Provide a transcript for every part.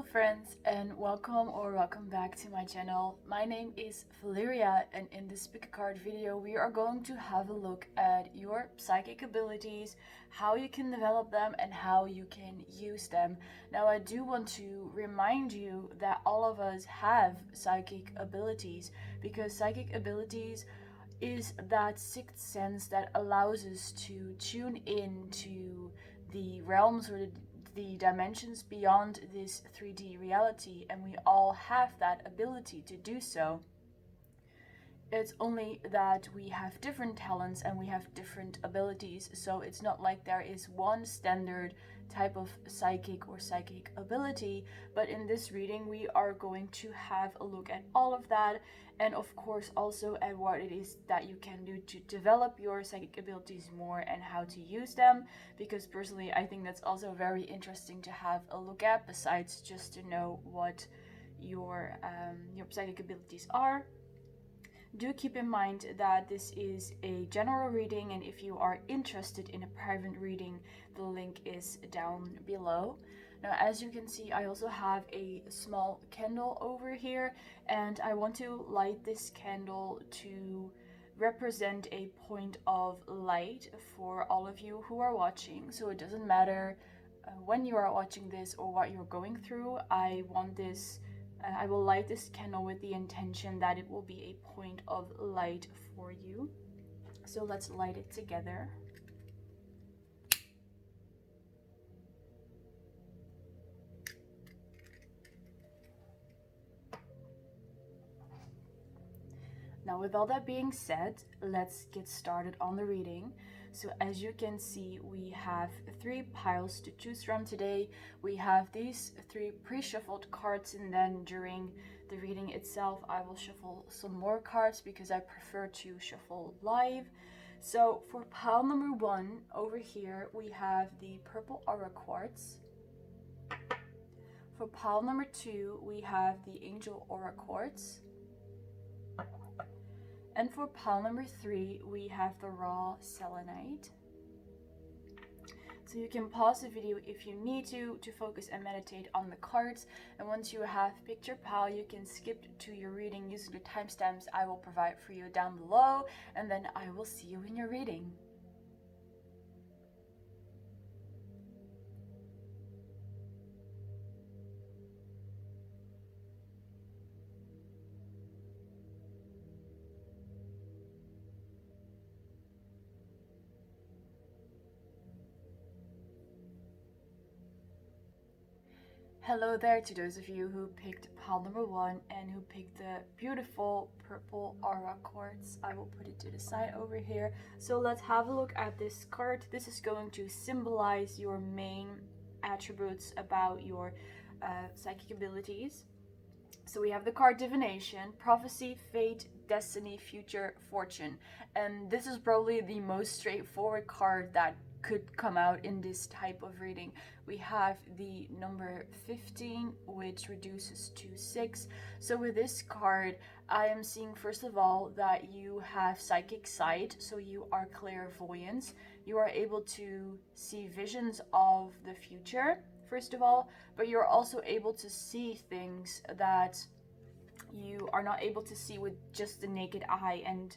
Hello friends, and welcome back to my channel. My name is Valeria, and in this pick a card video we are going to have a look at your psychic abilities, how you can develop them and how you can use them. Now I do want to remind you that all of us have psychic abilities, because psychic abilities is that sixth sense that allows us to tune in to the realms or the dimensions beyond this 3D reality, and we all have that ability to do so. It's only that we have different talents and we have different abilities, so it's not like there is one standard type of psychic or psychic ability. But in this reading we are going to have a look at all of that, and of course also at what it is that you can do to develop your psychic abilities more and how to use them, because personally I think that's also very interesting to have a look at, besides just to know what your psychic abilities are. Do keep in mind that this is a general reading, and if you are interested in a private reading, the link is down below. Now, as you can see, I also have a small candle over here, and I want to light this candle to represent a point of light for all of you who are watching. So it doesn't matter when you are watching this or what you're going through. I will light this candle with the intention that it will be a point of light for you. So let's light it together. Now, with all that being said, let's get started on the reading. So as you can see, we have 3 piles to choose from today. We have these 3 pre-shuffled cards, and then during the reading itself I will shuffle some more cards because I prefer to shuffle live. So for pile number 1 over here we have the purple aura quartz. For pile number 2 we have the angel aura quartz. And for pile number 3, we have the raw selenite. So you can pause the video if you need to focus and meditate on the cards. And once you have picked your pile, you can skip to your reading using the timestamps I will provide for you down below. And then I will see you in your reading. Hello there to those of you who picked pile number 1 and who picked the beautiful purple aura quartz. I will put it to the side over here. So let's have a look at this card. This is going to symbolize your main attributes about your psychic abilities. So we have the card divination, prophecy, fate, destiny, future, fortune. And this is probably the most straightforward card that could come out in this type of reading. We have the number 15, which reduces to 6. So with this card, I am seeing first of all that you have psychic sight, so you are clairvoyant. You are able to see visions of the future, first of all, but you're also able to see things that you are not able to see with just the naked eye, and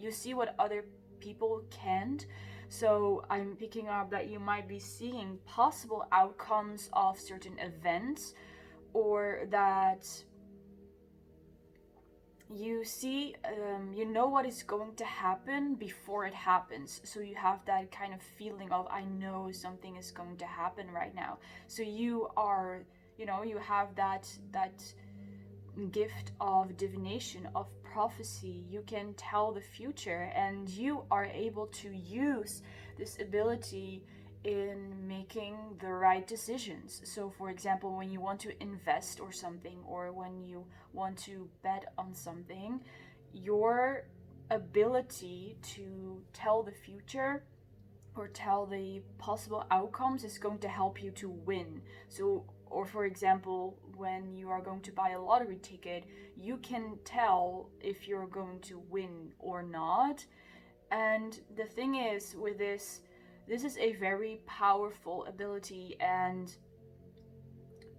you see what other people can't. So I'm picking up that you might be seeing possible outcomes of certain events, or that you see, you know what is going to happen before it happens. So you have that kind of feeling of, I know something is going to happen right now. So you are, you have that gift of divination, of prophecy. You can tell the future, and you are able to use this ability in making the right decisions. So for example, when you want to invest or something, or when you want to bet on something, your ability to tell the future or tell the possible outcomes is going to help you to win. So, or for example, when you are going to buy a lottery ticket, you can tell if you're going to win or not. And the thing is with this is a very powerful ability, and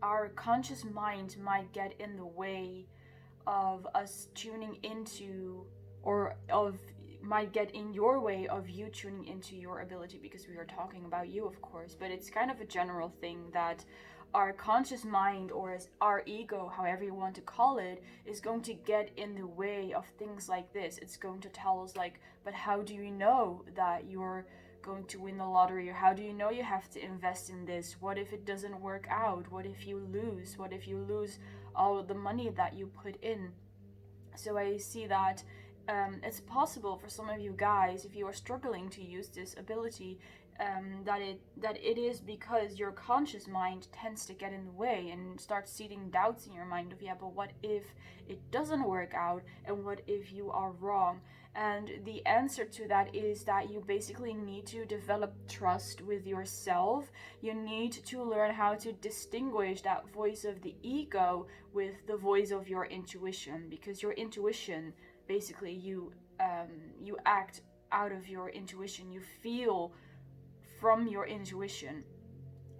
our conscious mind might get in the way of us tuning into, or of might get in your way of you tuning into your ability, because we are talking about you, of course, but it's kind of a general thing that our conscious mind, or as our ego, however you want to call it, is going to get in the way of things like this. It's going to tell us like, but how do you know that you're going to win the lottery? Or how do you know you have to invest in this? What if it doesn't work out? What if you lose? What if you lose all the money that you put in? So I see that it's possible for some of you guys, if you are struggling to use this ability, that it is because your conscious mind tends to get in the way and start seeding doubts in your mind of, yeah, but what if it doesn't work out, and what if you are wrong? And the answer to that is that you basically need to develop trust with yourself. You need to learn how to distinguish that voice of the ego with the voice of your intuition, because your intuition, basically, you act out of your intuition. You feel from your intuition.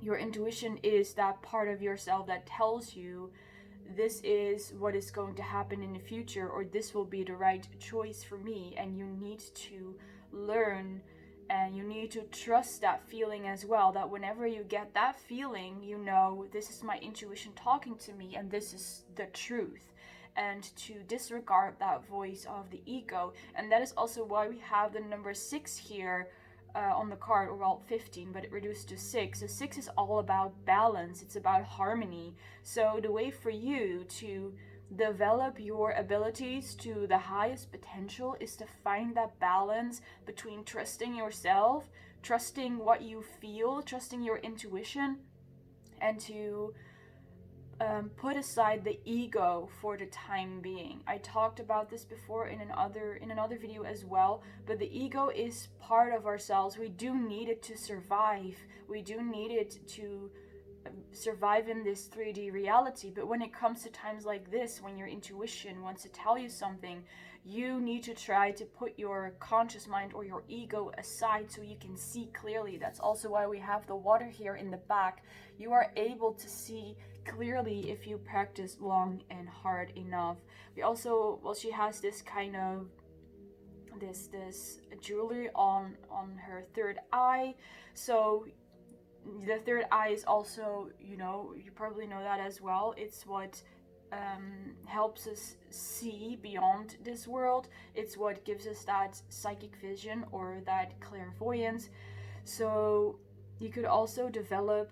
Your intuition is that part of yourself that tells you this is what is going to happen in the future, or this will be the right choice for me. And you need to learn, and you need to trust that feeling as well, that whenever you get that feeling, you know, this is my intuition talking to me and this is the truth. And to disregard that voice of the ego. And that is also why we have the number 6 here on the card, or well, 15, but it reduced to 6. So 6 is all about balance, it's about harmony. So the way for you to develop your abilities to the highest potential is to find that balance between trusting yourself, trusting what you feel, trusting your intuition, and to put aside the ego for the time being. I talked about this before in another video as well, but the ego is part of ourselves. We do need it to survive. We do need it to survive in this 3D reality. But when it comes to times like this, when your intuition wants to tell you something, you need to try to put your conscious mind or your ego aside so you can see clearly. That's also why we have the water here in the back. You are able to see clearly if you practice long and hard enough. We also, well, she has this kind of this jewelry on her third eye. So the third eye is also, you know, you probably know that as well. It's what helps us see beyond this world. It's what gives us that psychic vision or that clairvoyance. So you could also develop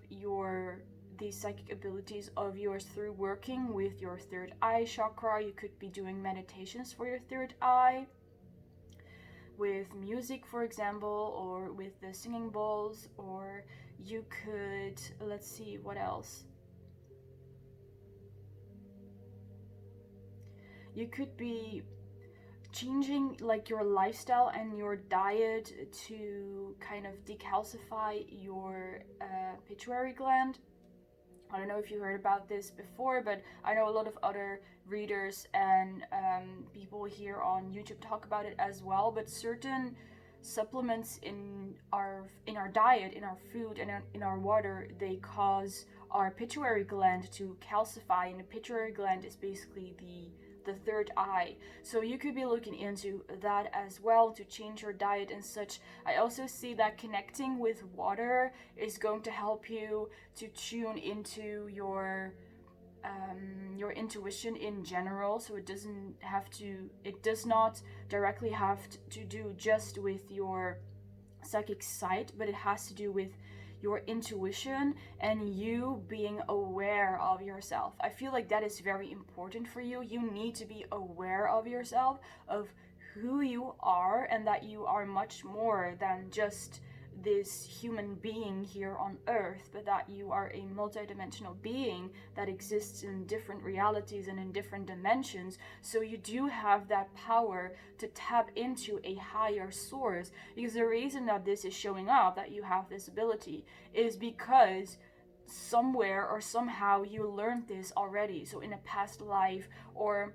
these psychic abilities of yours through working with your third eye chakra. You could be doing meditations for your third eye, with music, for example, or with the singing bowls, or you could, let's see, what else? You could be changing like your lifestyle and your diet to kind of decalcify your pituitary gland. I don't know if you heard about this before, but I know a lot of other readers and people here on YouTube talk about it as well. But certain supplements in our diet, in our food, and in our water, they cause our pituitary gland to calcify, and the pituitary gland is basically the third eye. So you could be looking into that as well, to change your diet and such. I also see that connecting with water is going to help you to tune into your intuition in general. So it does not directly have to do just with your psychic sight, but it has to do with your intuition and you being aware of yourself. I feel like that is very important for you. You need to be aware of yourself, of who you are, and that you are much more than just this human being here on earth, but that you are a multidimensional being that exists in different realities and in different dimensions. So you do have that power to tap into a higher source, because the reason that this is showing up, that you have this ability, is because somewhere or somehow you learned this already. So in a past life, or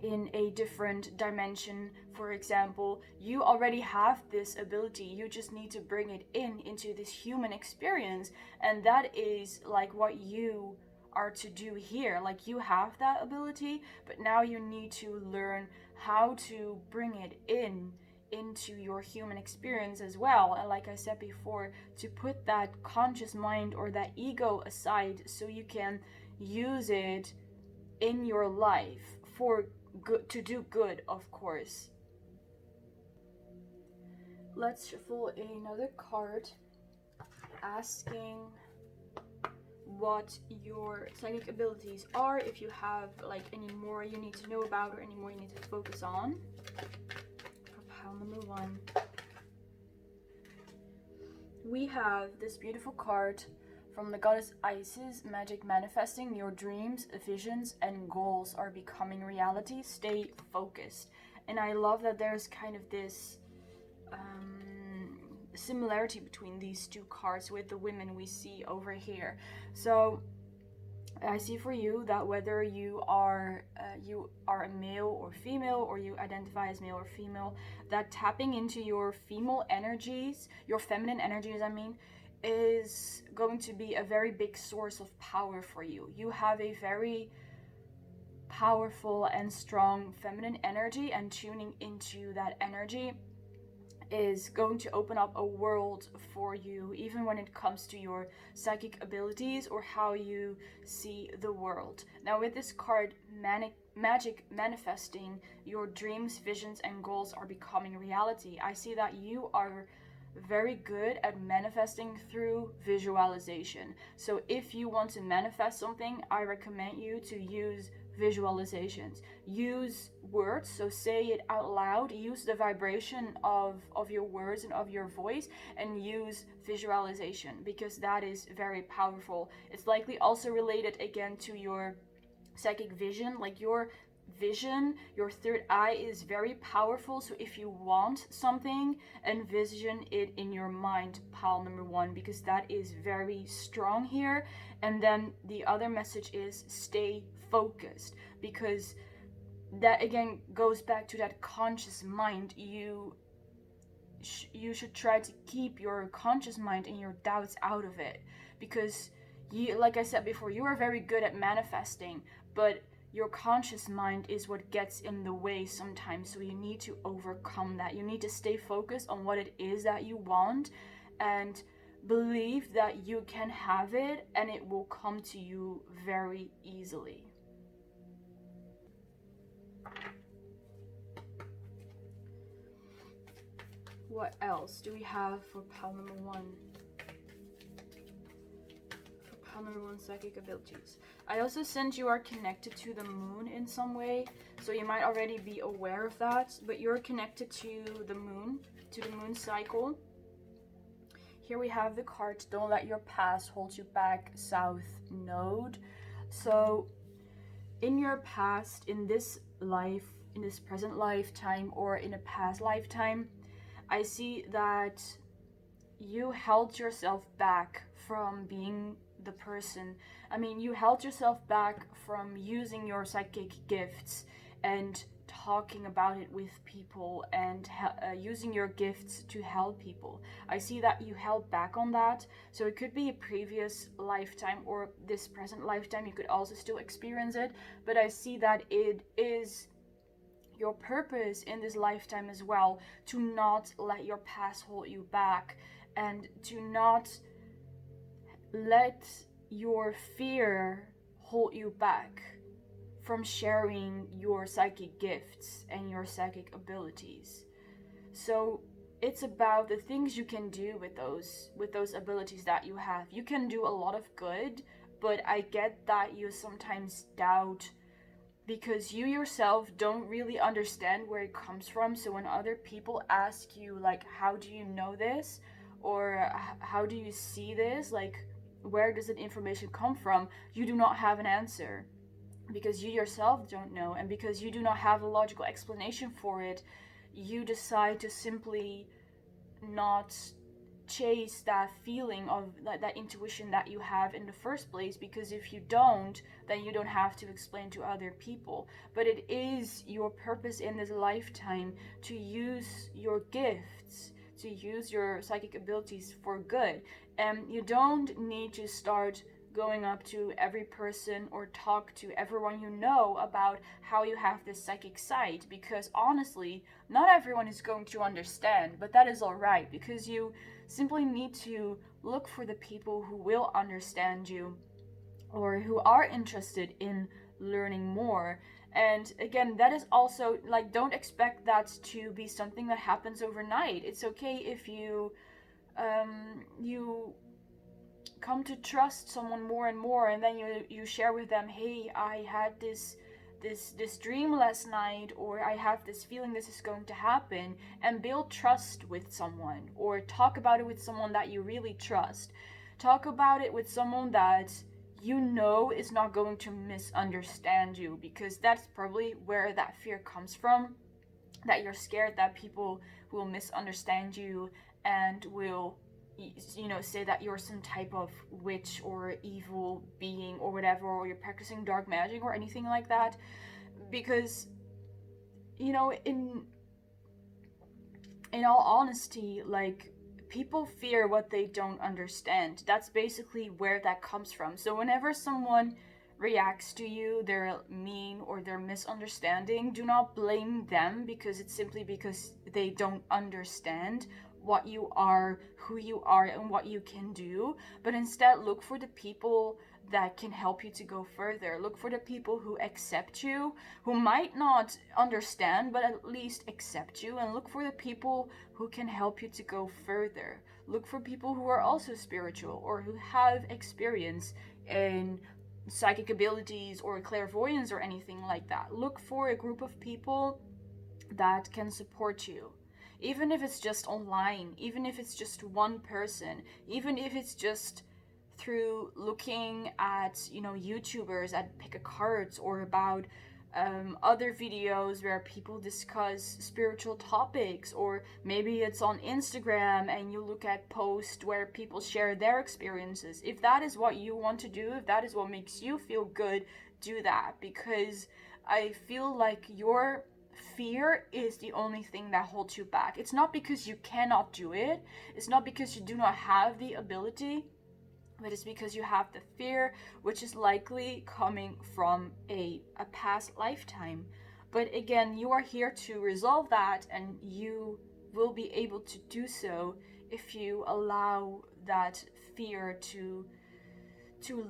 in a different dimension, for example, you already have this ability. You just need to bring it into this human experience, and that is like what you are to do here. Like, you have that ability, but now you need to learn how to bring it into your human experience as well. And like I said before, to put that conscious mind or that ego aside so you can use it in your life for good, to do good, of course. Let's shuffle another card asking what your psychic abilities are, if you have like any more you need to know about or any more you need to focus on. For pile number 1, we have this beautiful card from the goddess Isis, magic manifesting. Your dreams, visions, and goals are becoming reality. Stay focused. And I love that there's kind of this similarity between these two cards with the women we see over here. So I see for you that whether you are a male or female, or you identify as male or female, that tapping into your female energies, your feminine energies, I mean, is going to be a very big source of power for you. You have a very powerful and strong feminine energy, and tuning into that energy is going to open up a world for you, even when it comes to your psychic abilities or how you see the world. Now, with this card, magic manifesting, your dreams, visions, and goals are becoming reality. I see that you are very good at manifesting through visualization. So if you want to manifest something, I recommend you to use visualizations. Use words, so say it out loud. Use the vibration of your words and of your voice, and use visualization, because that is very powerful. It's likely also related again to your psychic vision. Like, your vision, your third eye is very powerful. So if you want something, envision it in your mind, pile number 1, because that is very strong here. And then the other message is stay focused, because that again goes back to that conscious mind. You should try to keep your conscious mind and your doubts out of it, because you, like I said before, you are very good at manifesting, but your conscious mind is what gets in the way sometimes. So you need to overcome that. You need to stay focused on what it is that you want, and believe that you can have it, and it will come to you very easily. What else do we have for pile number 1? For pile number 1, psychic abilities. I also sense you are connected to the moon in some way, so you might already be aware of that, but you're connected to the moon cycle. Here we have the card, don't let your past hold you back, South Node. So in your past, in this life, in this present lifetime, or in a past lifetime, I see that you held yourself back from being the person. I mean, you held yourself back from using your psychic gifts and talking about it with people, and using your gifts to help people. I see that you held back on that. So it could be a previous lifetime or this present lifetime. You could also still experience it, but I see that it is your purpose in this lifetime as well to not let your past hold you back, and to not let your fear hold you back from sharing your psychic gifts and your psychic abilities. So it's about the things you can do with those abilities that you have. You can do a lot of good, but I get that you sometimes doubt, because you yourself don't really understand where it comes from. So when other people ask you, like, how do you know this, or how do you see this, like, where does that information come from, you do not have an answer, because you yourself don't know, and because you do not have a logical explanation for it, you decide to simply not chase that feeling of that intuition that you have in the first place, because if you don't, then you don't have to explain to other people. But it is your purpose in this lifetime to use your gifts, to use your psychic abilities for good, and you don't need to start going up to every person or talk to everyone you know about how you have this psychic side, because honestly, not everyone is going to understand, but that is alright, because you simply need to look for the people who will understand you or who are interested in learning more. And again, that is also like, don't expect that to be something that happens overnight. It's okay if you come to trust someone more and more, and then you share with them, hey, I had this dream last night, or I have this feeling this is going to happen, and build trust with someone, or talk about it with someone that you really trust. Talk about it with someone that you know is not going to misunderstand you, because that's probably where that fear comes from, that you're scared that people will misunderstand you and will, you know, say that you're some type of witch or evil being or whatever, or you're practicing dark magic or anything like that. Because, you know, in all honesty, like, people fear what they don't understand. That's basically where that comes from. So whenever someone reacts to you, they're mean or they're misunderstanding, do not blame them, because it's simply because they don't understand what you are, who you are, and what you can do. But instead, look for the people that can help you to go further. Look for the people who accept you, who might not understand, but at least accept you. And look for the people who can help you to go further. Look for people who are also spiritual, or who have experience in psychic abilities or clairvoyance or anything like that. Look for a group of people that can support you. Even if it's just online, even if it's just one person, even if it's just through looking at, you know, YouTubers at pick a cards, or about other videos where people discuss spiritual topics, or maybe it's on Instagram and you look at posts where people share their experiences. If that is what you want to do, if that is what makes you feel good, do that, because I feel like your fear is the only thing that holds you back. It's not because you cannot do it, it's not because you do not have the ability, but it's because you have the fear, which is likely coming from a past lifetime. But again, you are here to resolve that, and you will be able to do so if you allow that fear to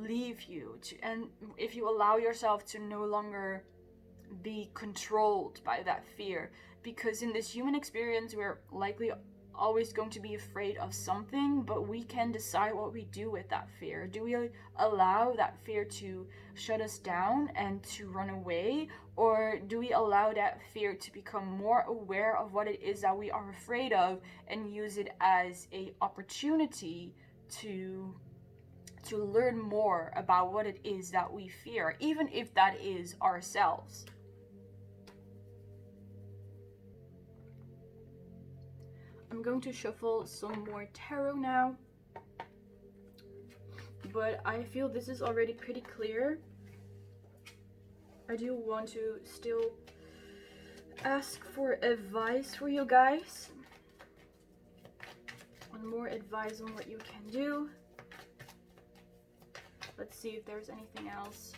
leave you, and if you allow yourself to no longer be controlled by that fear. Because in this human experience, we're likely always going to be afraid of something, but we can decide what we do with that fear. Do we allow that fear to shut us down and to run away, or do we allow that fear to become more aware of what it is that we are afraid of, and use it as a opportunity to learn more about what it is that we fear, even if that is ourselves? I'm going to shuffle some more tarot now, but I feel this is already pretty clear. I do want to still ask for advice for you guys, and more advice on what you can do. Let's see if there's anything else.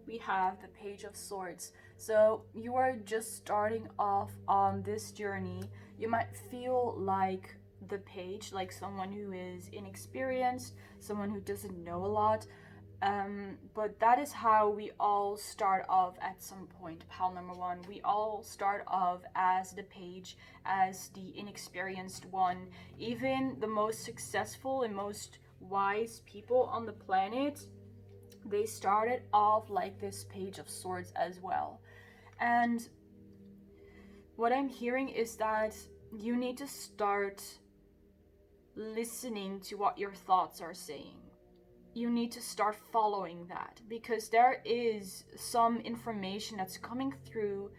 We have the Page of Swords. So you are just starting off on this journey. You might feel like the page, like someone who is inexperienced, someone who doesn't know a lot. But that is how we all start off at some point, pal number one. We all start off as the page, as the inexperienced one. Even the most successful and most wise people on the planet, they started off like this Page of Swords as well. And what I'm hearing is that you need to start listening to what your thoughts are saying. You need to start following that, because there is some information that's coming through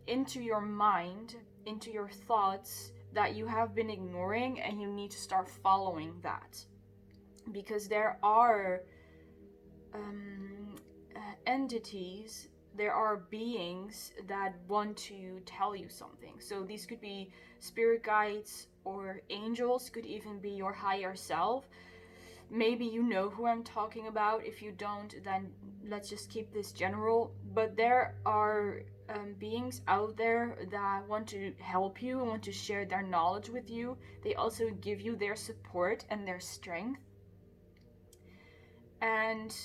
into your mind, into your thoughts, that you have been ignoring, and you need to start following that. Because there are entities, there are beings that want to tell you something. So these could be spirit guides, or angels, could even be your higher self. maybe you know who I'm talking about. If you don't, then let's just keep this general. But there are beings out there that want to help you and want to share their knowledge with you. They also give you their support and their strength. And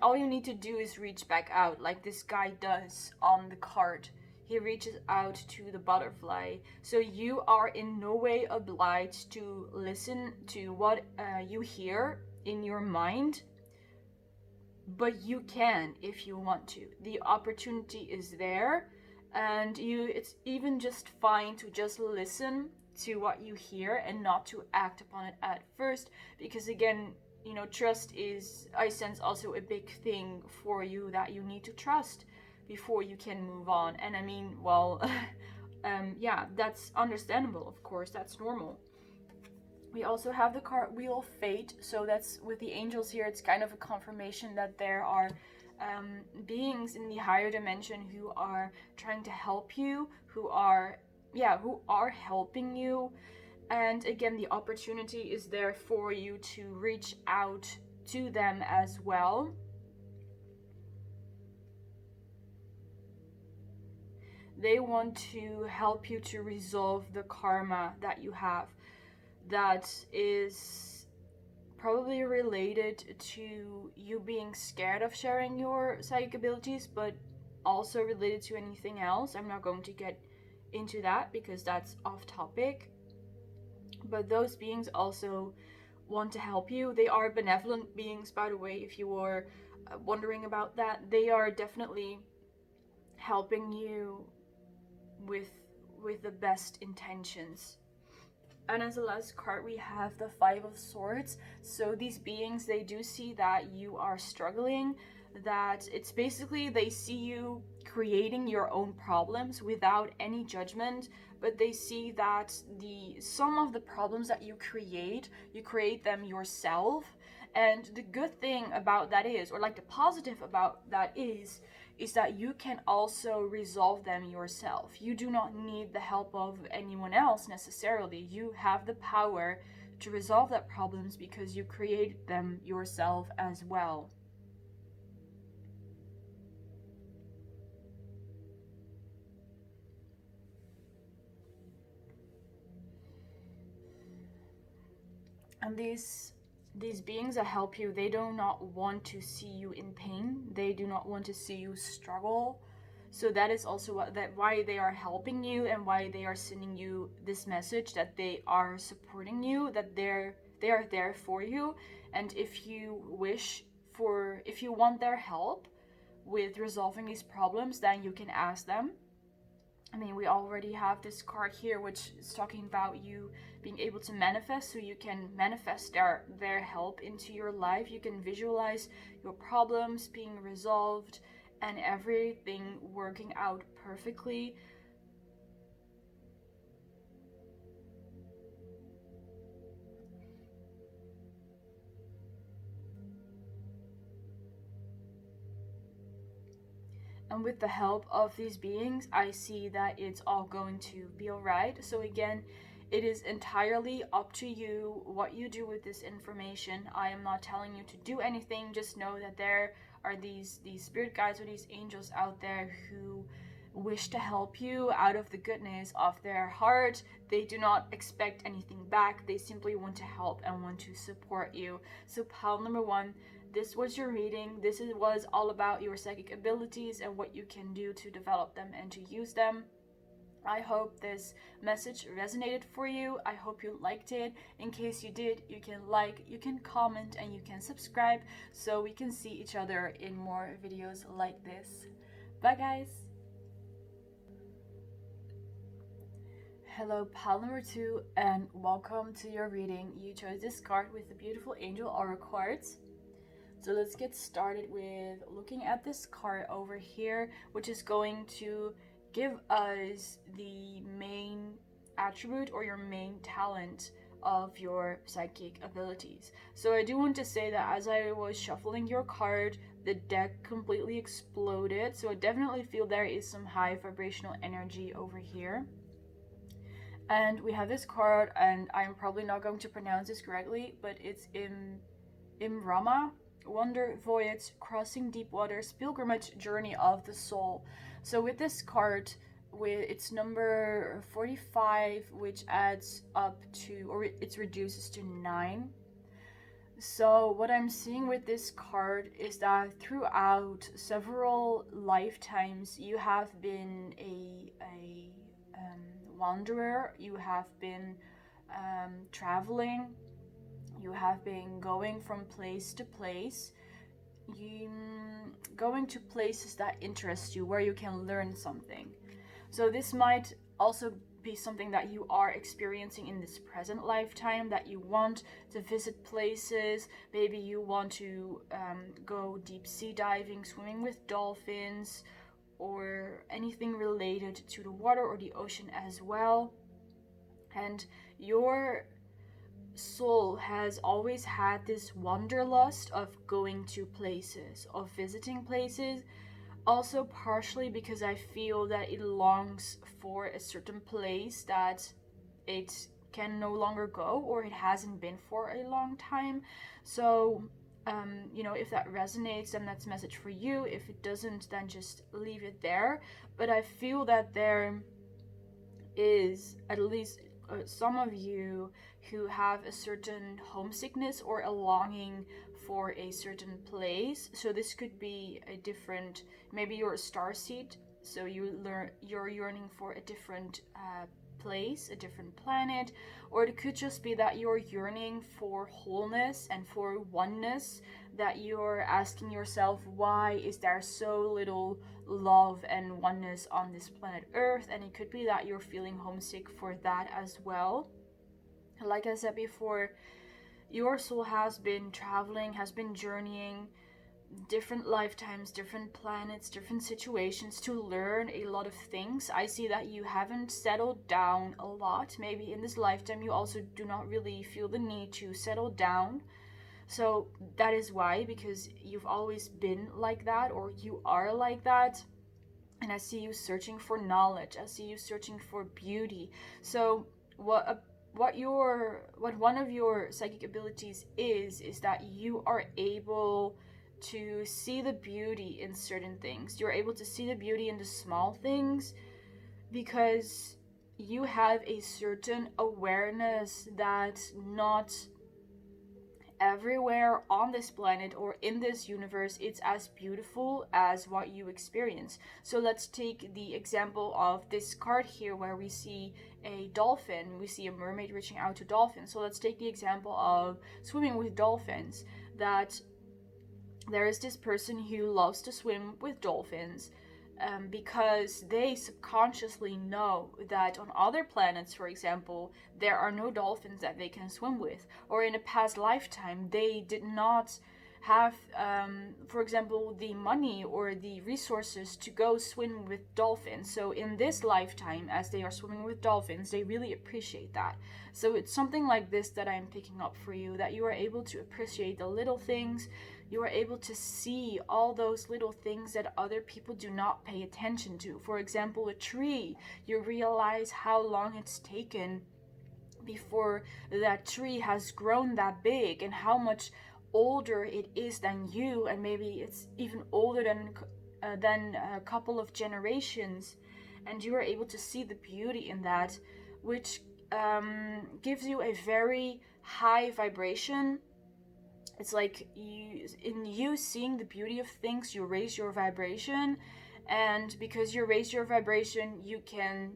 all you need to do is reach back out, like this guy does on the card. He reaches out to the butterfly. So you are in no way obliged to listen to what you hear in your mind, but you can if you want to. The opportunity is there, and it's even just fine to just listen to what you hear and not to act upon it at first, because again, you know, trust is, I sense, also a big thing for you, that you need to trust before you can move on. And I mean, well, yeah, that's understandable, of course, that's normal. We also have the card Wheel of Fate, so that's with the angels here. It's kind of a confirmation that there are beings in the higher dimension who are trying to help you, who are helping you. And again, the opportunity is there for you to reach out to them as well. They want to help you to resolve the karma that you have, that is probably related to you being scared of sharing your psychic abilities, but also related to anything else. I'm not going to get into that because that's off topic. But those beings also want to help you. They are benevolent beings, by the way, if you were wondering about that. They are definitely helping you with the best intentions. And as the last card, we have the Five of Swords. So these beings, they do see that you are struggling, that it's basically they see you creating your own problems without any judgment, but they see that some of the problems that you create them yourself. And the good thing about that is, or like the positive about that is that you can also resolve them yourself. You do not need the help of anyone else necessarily. You have the power to resolve that problems because you created them yourself as well. And these beings that help you, they do not want to see you in pain. They do not want to see you struggle. So that is also why they are helping you, and why they are sending you this message that they are supporting you, that they are there for you. And if you want their help with resolving these problems, then you can ask them. I mean, we already have this card here which is talking about you being able to manifest, so you can manifest their help into your life. You can visualize your problems being resolved and everything working out perfectly. And with the help of these beings, I see that it's all going to be alright. So again, it is entirely up to you what you do with this information. I am not telling you to do anything. Just know that there are these spirit guides or these angels out there who wish to help you out of the goodness of their heart. They do not expect anything back. They simply want to help and want to support you. So pile number one, this was your reading. This was all about your psychic abilities and what you can do to develop them and to use them. I hope this message resonated for you. I hope you liked it. In case you did, you can like, you can comment, and you can subscribe so we can see each other in more videos like this. Bye guys! Hello, pile number 2, and welcome to your reading. You chose this card with the beautiful angel Oracle Quartz. So let's get started with looking at this card over here, which is going to give us the main attribute or your main talent of your psychic abilities. So I do want to say that as I was shuffling your card, the deck completely exploded. So I definitely feel there is some high vibrational energy over here. And we have this card, and I'm probably not going to pronounce this correctly, but it's Imrama, Wonder Voyage, Crossing Deep Waters, Pilgrimage Journey of the Soul. So with this card, with its number 45, which adds up to, or it reduces to 9. So what I'm seeing with this card is that throughout several lifetimes, you have been a wanderer, you have been traveling, you have been going from place to place, you going to places that interest you, where you can learn something. So this might also be something that you are experiencing in this present lifetime, that you want to visit places. Maybe you want to go deep sea diving, swimming with dolphins, or anything related to the water or the ocean as well. And your soul has always had this wanderlust of going to places, of visiting places. Also, partially because I feel that it longs for a certain place that it can no longer go, or it hasn't been for a long time. So, if that resonates, then that's a message for you. If it doesn't, then just leave it there. But I feel that there is at least some of you who have a certain homesickness or a longing for a certain place. So this could be a different, maybe you're a starseed, so you're yearning for a different place, a different planet, or it could just be that you're yearning for wholeness and for oneness, that you're asking yourself, why is there so little love and oneness on this planet Earth? And it could be that you're feeling homesick for that as well. Like I said before, your soul has been traveling, has been journeying different lifetimes, different planets, different situations to learn a lot of things. I see that you haven't settled down a lot. Maybe in this lifetime you also do not really feel the need to settle down. So that is why, because you've always been like that, or you are like that. And I see you searching for knowledge. I see you searching for beauty. So what one of your psychic abilities is that you are able to see the beauty in certain things. You're able to see the beauty in the small things, because you have a certain awareness that not everywhere on this planet or in this universe it's as beautiful as what you experience. So let's take the example of this card here, where we see a dolphin, we see a mermaid reaching out to dolphins. So let's take the example of swimming with dolphins, that there is this person who loves to swim with dolphins, because they subconsciously know that on other planets, for example, there are no dolphins that they can swim with, or in a past lifetime they did not have, for example, the money or the resources to go swim with dolphins. So in this lifetime, as they are swimming with dolphins, they really appreciate that. So it's something like this that I'm picking up for you, that you are able to appreciate the little things. You are able to see all those little things that other people do not pay attention to. For example, a tree. You realize how long it's taken before that tree has grown that big, and how much older it is than you, and maybe it's even older than a couple of generations. And you are able to see the beauty in that, which gives you a very high vibration. It's like you seeing the beauty of things, you raise your vibration, and because you raise your vibration, you can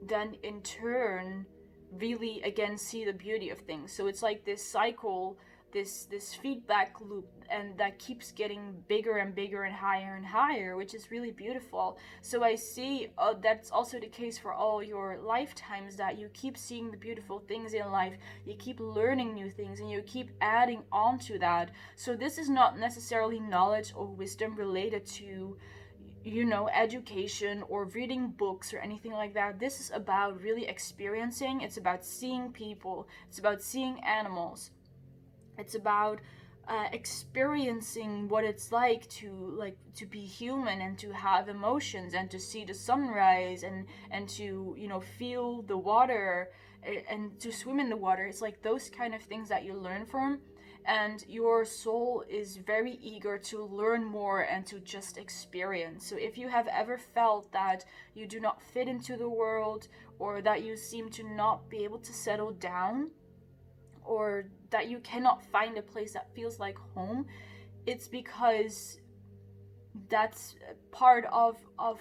then in turn really again see the beauty of things. So it's like this cycle, this feedback loop, and that keeps getting bigger and bigger and higher, which is really beautiful. So I see that's also the case for all your lifetimes, that you keep seeing the beautiful things in life, you keep learning new things, and you keep adding on to that. So this is not necessarily knowledge or wisdom related to education or reading books or anything like that. This is about really experiencing. It's about seeing people, it's about seeing animals, it's about experiencing what it's like to be human and to have emotions and to see the sunrise and to, you know, feel the water and to swim in the water. It's like those kind of things that you learn from, and your soul is very eager to learn more and to just experience. So if you have ever felt that you do not fit into the world, or that you seem to not be able to settle down, or that you cannot find a place that feels like home, it's because that's part of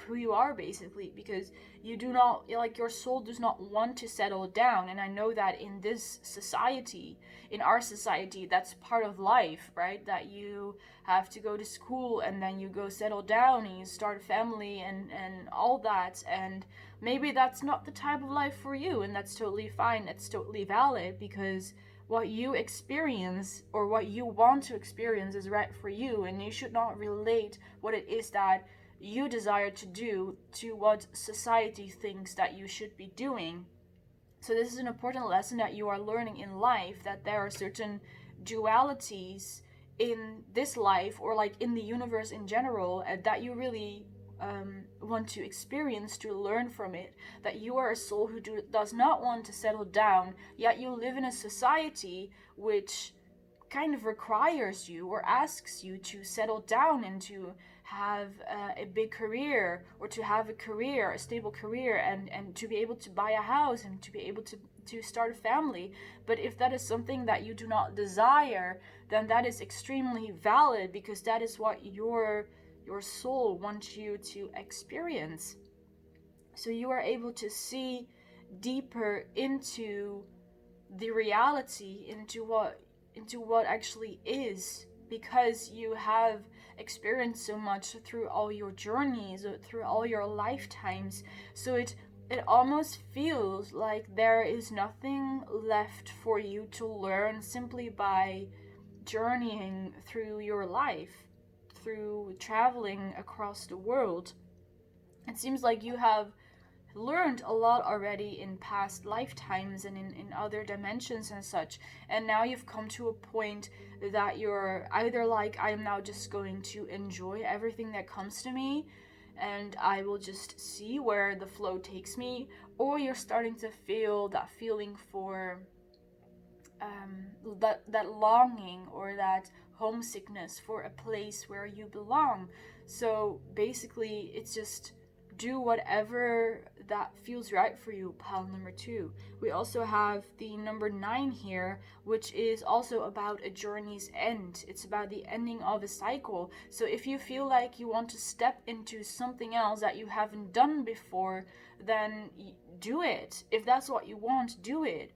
who you are, basically, because you do not, like, your soul does not want to settle down. And I know that in this society, in our society, that's part of life, right? That you have to go to school and then you go settle down and you start a family and all that. And maybe that's not the type of life for you, and that's totally fine. It's totally valid, because what you experience or what you want to experience is right for you, and you should not relate what it is that you desire to do to what society thinks that you should be doing. So this is an important lesson that you are learning in life, that there are certain dualities in this life, or like in the universe in general, that you really want to experience, to learn from it. That you are a soul who does not want to settle down, yet you live in a society which kind of requires you or asks you to settle down and to have a big career, or to have a career, a stable career, and to be able to buy a house and to be able to start a family. But if that is something that you do not desire, then that is extremely valid, because that is what your soul wants you to experience. So you are able to see deeper into the reality, into what actually is, because you have experienced so much through all your journeys, through all your lifetimes. So it almost feels like there is nothing left for you to learn simply by journeying through your life, through traveling across the world. It seems like you have learned a lot already in past lifetimes and in other dimensions and such, and now you've come to a point that you're either like, I'm now just going to enjoy everything that comes to me and I will just see where the flow takes me, or you're starting to feel that feeling for that longing, or that homesickness for a place where you belong. So basically, it's just do whatever that feels right for you, pile number 2. We also have the number 9 here, which is also about a journey's end. It's about the ending of a cycle. So if you feel like you want to step into something else that you haven't done before, then do it. If that's what you want, do it.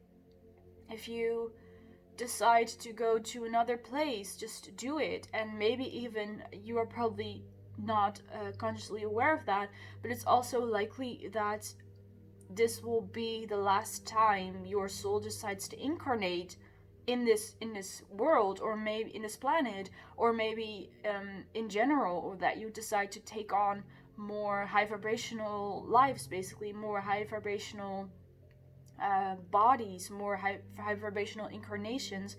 If you decide to go to another place, just do it. And maybe even you are probably not consciously aware of that, but it's also likely that this will be the last time your soul decides to incarnate in this world, or maybe in this planet, or maybe in general, or that you decide to take on more high vibrational lives, basically more high vibrational bodies, more high vibrational incarnations,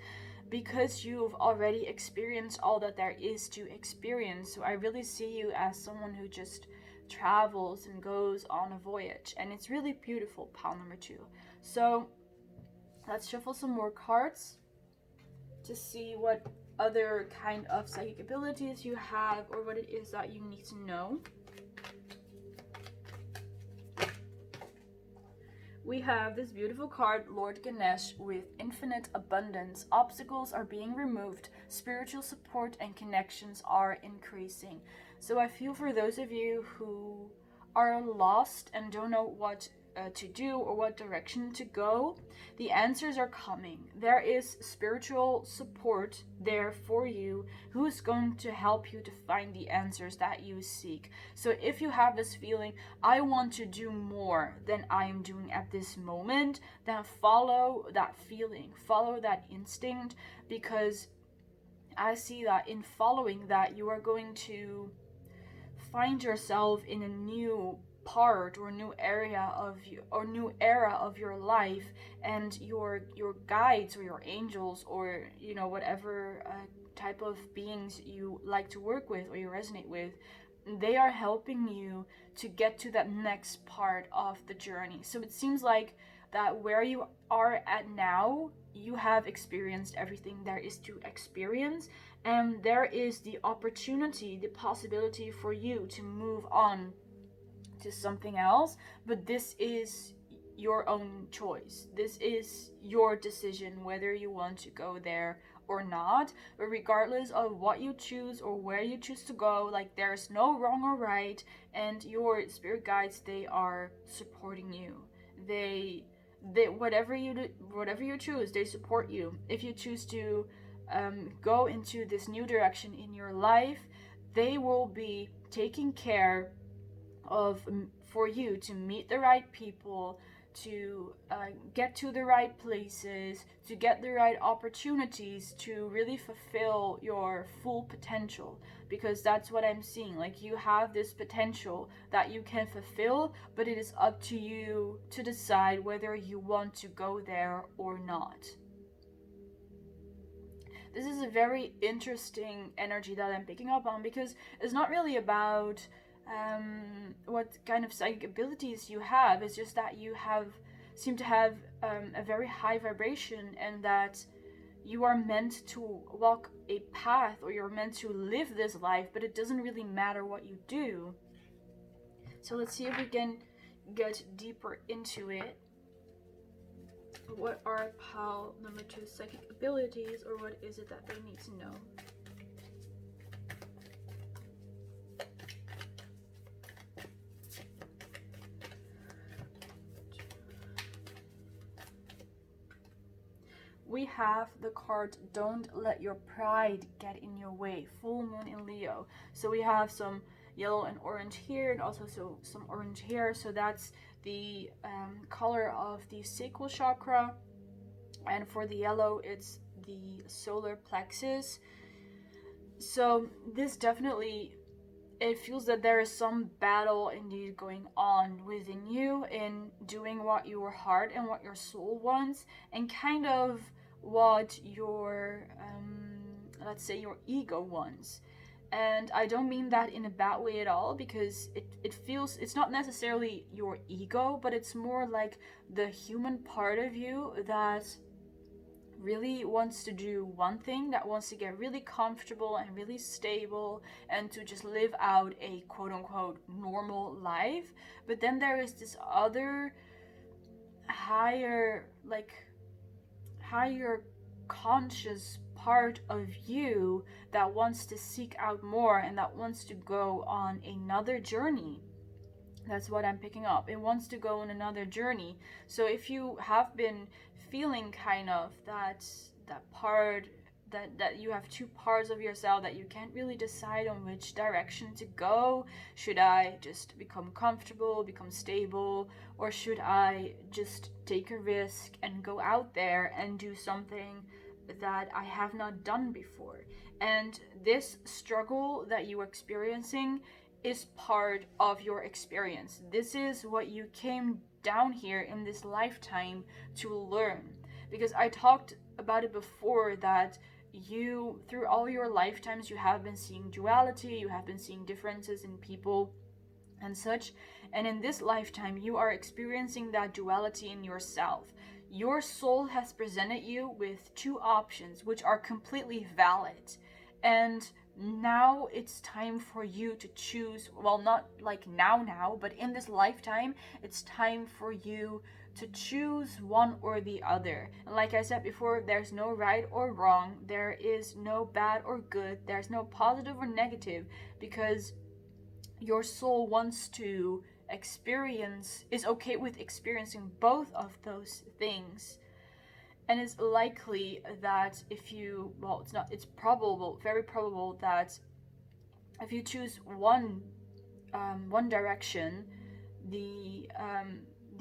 because you've already experienced all that there is to experience. So I really see you as someone who just travels and goes on a voyage, and it's really beautiful, pile number 2. So let's shuffle some more cards to see what other kind of psychic abilities you have, or what it is that you need to know. We have this beautiful card, Lord Ganesh, with infinite abundance. Obstacles are being removed. Spiritual support and connections are increasing. So I feel for those of you who are lost and don't know what to do or what direction to go, the answers are coming. There is spiritual support there for you who is going to help you to find the answers that you seek. So if you have this feeling, I want to do more than I am doing at this moment, then follow that feeling, follow that instinct, because I see that in following that, you are going to find yourself in a new part or new area of you, or new era of your life, and your guides or your angels, or you know, whatever type of beings you like to work with or you resonate with, they are helping you to get to that next part of the journey. So it seems like that where you are at now, you have experienced everything there is to experience, and there is the opportunity, the possibility for you to move on to something else. But this is your own choice. This is your decision whether you want to go there or not. But regardless of what you choose or where you choose to go, like, there's no wrong or right, and your spirit guides, they are supporting you. They whatever you do, whatever you choose, they support you. If you choose to go into this new direction in your life, they will be taking care of for you to meet the right people, to get to the right places, to get the right opportunities to really fulfill your full potential. Because that's what I'm seeing. Like, you have this potential that you can fulfill, but it is up to you to decide whether you want to go there or not. This is a very interesting energy that I'm picking up on, because it's not really about what kind of psychic abilities you have. It's just that you seem to have a very high vibration, and that you are meant to walk a path, or you're meant to live this life, but it doesn't really matter what you do. So let's see if we can get deeper into it. What are pile number 2's psychic abilities, or what is it that they need to know? We have the card, don't let your pride get in your way, full moon in Leo. So we have some yellow and orange here, and also some orange here. So that's the color of the sacral chakra. And for the yellow, it's the solar plexus. So this definitely, it feels that there is some battle indeed going on within you in doing what your heart and what your soul wants, and kind of what your let's say your ego wants. And I don't mean that in a bad way at all, because it feels, it's not necessarily your ego, but it's more like the human part of you that really wants to do one thing, that wants to get really comfortable and really stable and to just live out a quote-unquote normal life. But then there is this other higher conscious part of you that wants to seek out more, and that wants to go on another journey. That's what I'm picking up. It wants to go on another journey. So if you have been feeling kind of that part, that you have two parts of yourself that you can't really decide on which direction to go. Should I just become comfortable, become stable, or should I just take a risk and go out there and do something that I have not done before? And this struggle that you're experiencing is part of your experience. This is what you came down here in this lifetime to learn. Because I talked about it before, that you, through all your lifetimes, you have been seeing duality, you have been seeing differences in people and such. And in this lifetime, you are experiencing that duality in yourself. Your soul has presented you with two options, which are completely valid. And now it's time for you to choose. Well, not like now, but in this lifetime, it's time for you to choose one or the other. And like I said before, there's no right or wrong. There is no bad or good. There's no positive or negative, because your soul wants to experience, is okay with experiencing both of those things. And it's likely that if you, well, it's probable, very probable, that if you choose one direction, the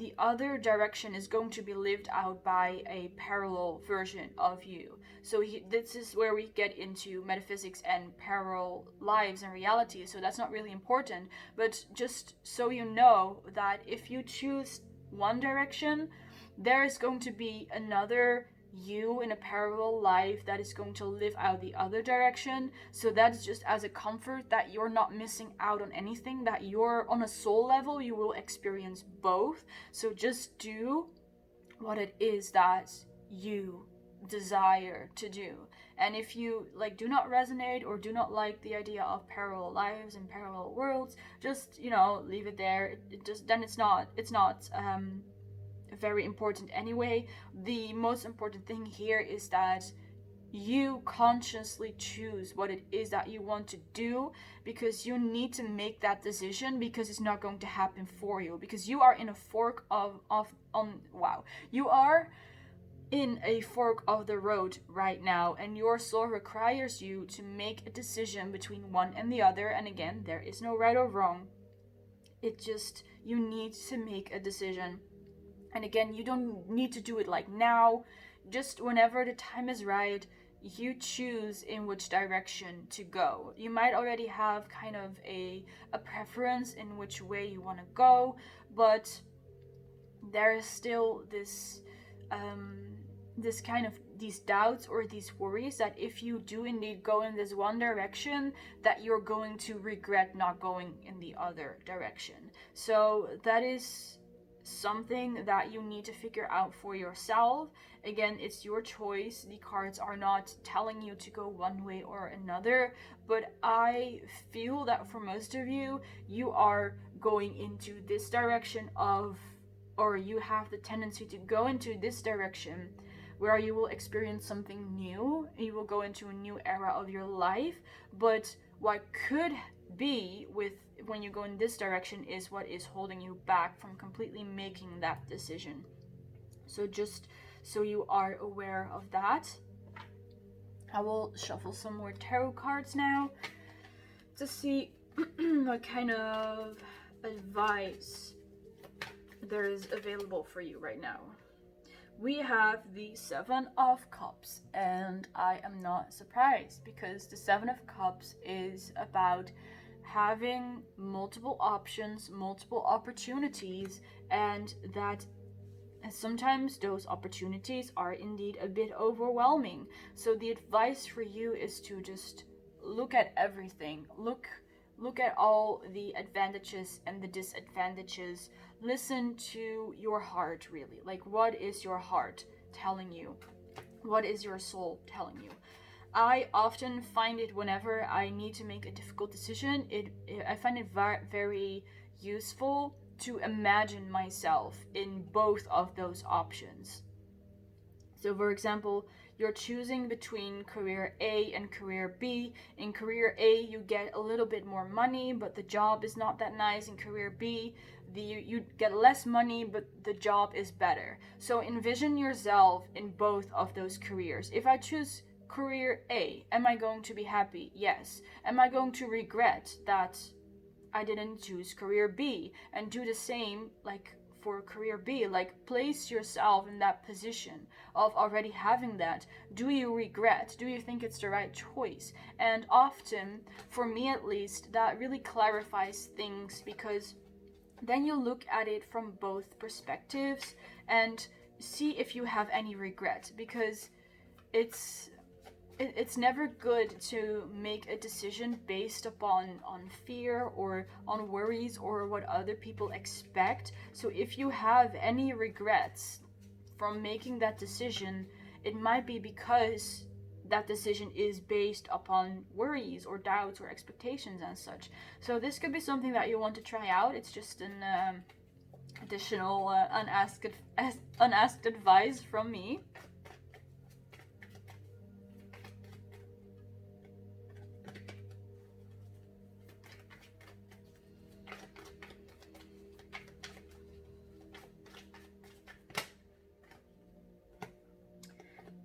the other direction is going to be lived out by a parallel version of you. So this is where we get into metaphysics and parallel lives and realities. So that's not really important, but just so you know that if you choose one direction, there is going to be another you in a parallel life that is going to live out the other direction. So that's just as a comfort that you're not missing out on anything, that you're on a soul level, you will experience both. So just do what it is that you desire to do. And if you like do not resonate or do not like the idea of parallel lives and parallel worlds, just leave it there. It just then it's not very important anyway. The most important thing here is that you consciously choose what it is that you want to do, because you need to make that decision, because it's not going to happen for you, because you are in a fork you are in a fork of the road right now, and your soul requires you to make a decision between one and the other. And again, there is no right or wrong. You need to make a decision. And again, you don't need to do it like now. Just whenever the time is right, you choose in which direction to go. You might already have kind of a preference in which way you want to go, but there is still this these doubts or these worries that if you do indeed go in this one direction, that you're going to regret not going in the other direction. So that is something that you need to figure out for yourself. Again, it's your choice. The cards are not telling you to go one way or another, but I feel that for most of you, you are going into this direction or you have the tendency to go into this direction where you will experience something new. You will go into a new era of your life. But what could be when you go in this direction is what is holding you back from completely making that decision. So just so you are aware of that, I will shuffle some more tarot cards now to see what kind of advice there is available for you right now. We have the Seven of Cups, and I am not surprised, because the Seven of Cups is about having multiple options, multiple opportunities, and that sometimes those opportunities are indeed a bit overwhelming. So the advice for you is to just look at everything. Look at all the advantages and the disadvantages. Listen to your heart, really. Like, what is your heart telling you? What is your soul telling you? I often find it whenever I need to make a difficult decision, I find it very useful to imagine myself in both of those options. So for example, you're choosing between career A and career B. In career A, you get a little bit more money, but the job is not that nice. In career B, you get less money, but the job is better. So envision yourself in both of those careers. If I choose career A, am I going to be happy? Yes. Am I going to regret that I didn't choose career B? And do the same like for career B, like place yourself in that position of already having that. Do you regret? Do you think it's the right choice? And often, for me at least, that really clarifies things, because then you look at it from both perspectives and see if you have any regret, because it's never good to make a decision based upon fear or on worries or what other people expect. So if you have any regrets from making that decision, it might be because that decision is based upon worries or doubts or expectations and such. So this could be something that you want to try out. It's just an additional unasked advice from me.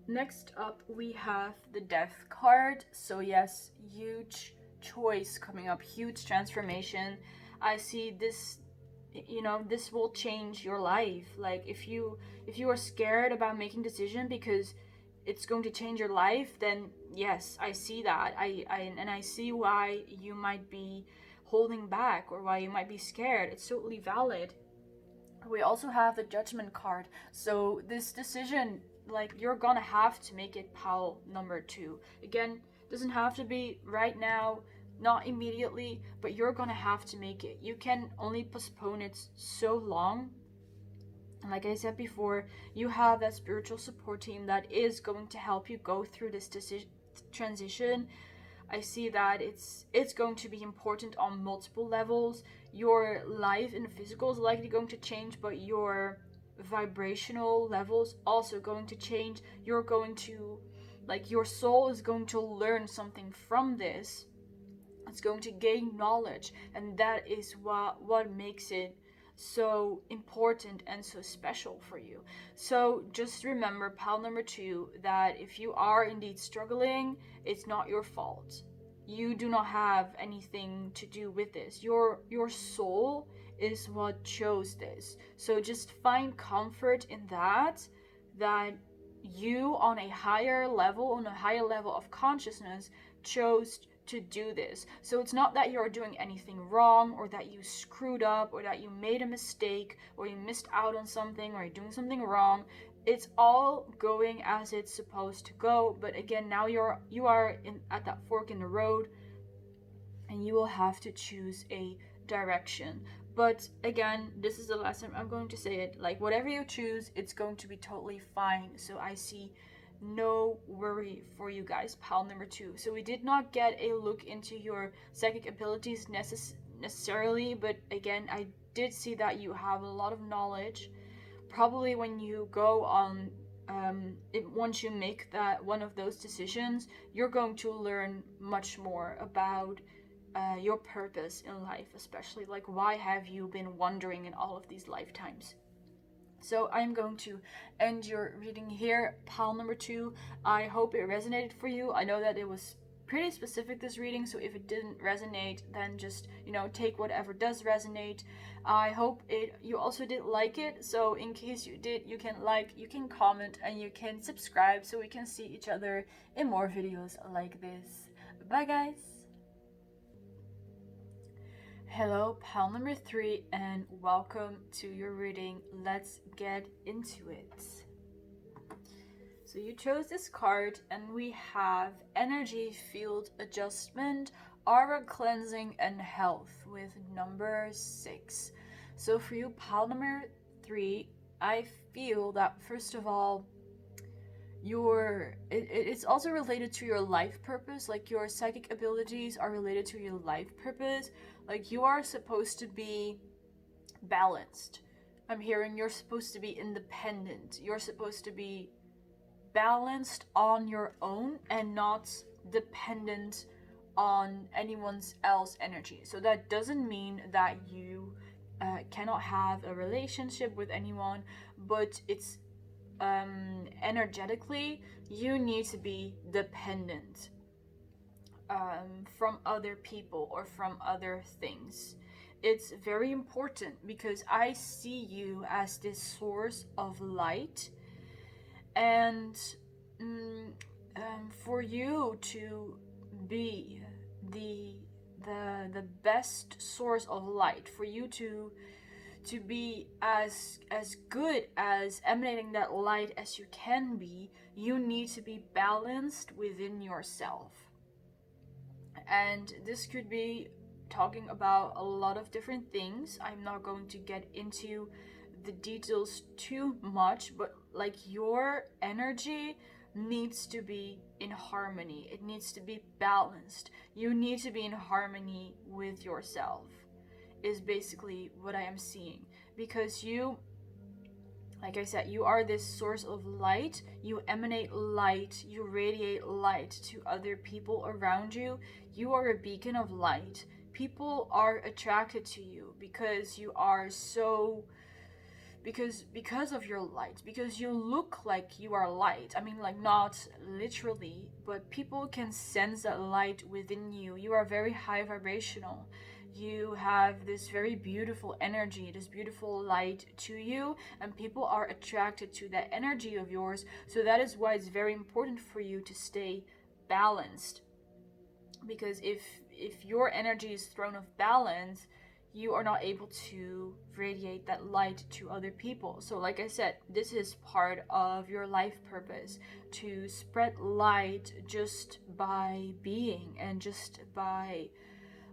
Next up, we have the Death card. So yes, huge choice coming up, huge transformation. I see this you know, this will change your life. Like if you are scared about making decision because it's going to change your life, then yes, I see that. I see why you might be holding back or why you might be scared. It's totally valid. We also have the Judgment card. So this decision, like, you're gonna have to make it pile number 2. Again, doesn't have to be right now, not immediately, but you're gonna have to make it. You can only postpone it so long. Like I said before, you have that spiritual support team that is going to help you go through this transition. I see that it's going to be important on multiple levels. Your life in physical is likely going to change, but your vibrational levels also going to change. You're going to, like, your soul is going to learn something from this. It's going to gain knowledge, and that is what makes it so important and so special for you. So just remember, pile number 2, that if you are indeed struggling, it's not your fault. You do not have anything to do with this. Your soul is what chose this. So just find comfort in that you on a higher level of consciousness chose to do this. So it's not that you're doing anything wrong, or that you screwed up, or that you made a mistake, or you missed out on something, or you're doing something wrong. It's all going as it's supposed to go. But again, now you are at that fork in the road, and you will have to choose a direction. But again, this is the last time I'm going to say it. Like, whatever you choose, it's going to be totally fine. So I see no worry for you guys, pile number 2. So we did not get a look into your psychic abilities necessarily, but again, I did see that you have a lot of knowledge. Probably when you go on, once you make that one of those decisions, you're going to learn much more about your purpose in life, especially like why have you been wandering in all of these lifetimes. So I'm going to end your reading here, pile number 2. I hope it resonated for you. I know that it was pretty specific, this reading, so if it didn't resonate, then just, you know, take whatever does resonate. I hope you also did like it. So in case you did, you can like, you can comment, and you can subscribe so we can see each other in more videos like this. Bye guys. Hello, pile number 3, and welcome to your reading. Let's get into it. So you chose this card, and we have energy field adjustment, aura cleansing, and health with number 6. So for you, pile number 3, I feel that first of all, it's also related to your life purpose. Like, your psychic abilities are related to your life purpose. Like, you are supposed to be balanced. I'm hearing you're supposed to be independent. You're supposed to be balanced on your own and not dependent on anyone's else energy. So that doesn't mean that you cannot have a relationship with anyone, but it's energetically, you need to be dependent from other people or from other things. It's very important because I see you as this source of light, and for you to be the best source of light, for you to be as good as emanating that light as you can be, you need to be balanced within yourself. And this could be talking about a lot of different things. I'm not going to get into the details too much, but like, your energy needs to be in harmony. It needs to be balanced. You need to be in harmony with yourself, is basically what I am seeing. Because you, like I said, you are this source of light. You emanate light, you radiate light to other people around you. You are a beacon of light. People are attracted to you because you are so, because of your light, because you look like you are light. I mean, like, not literally, but people can sense that light within you. You are very high vibrational. you have this very beautiful energy, this beautiful light to you, and people are attracted to that energy of yours. So that is why it's very important for you to stay balanced, because if your energy is thrown off balance, you are not able to radiate that light to other people. So like I said, this is part of your life purpose, to spread light just by being and just by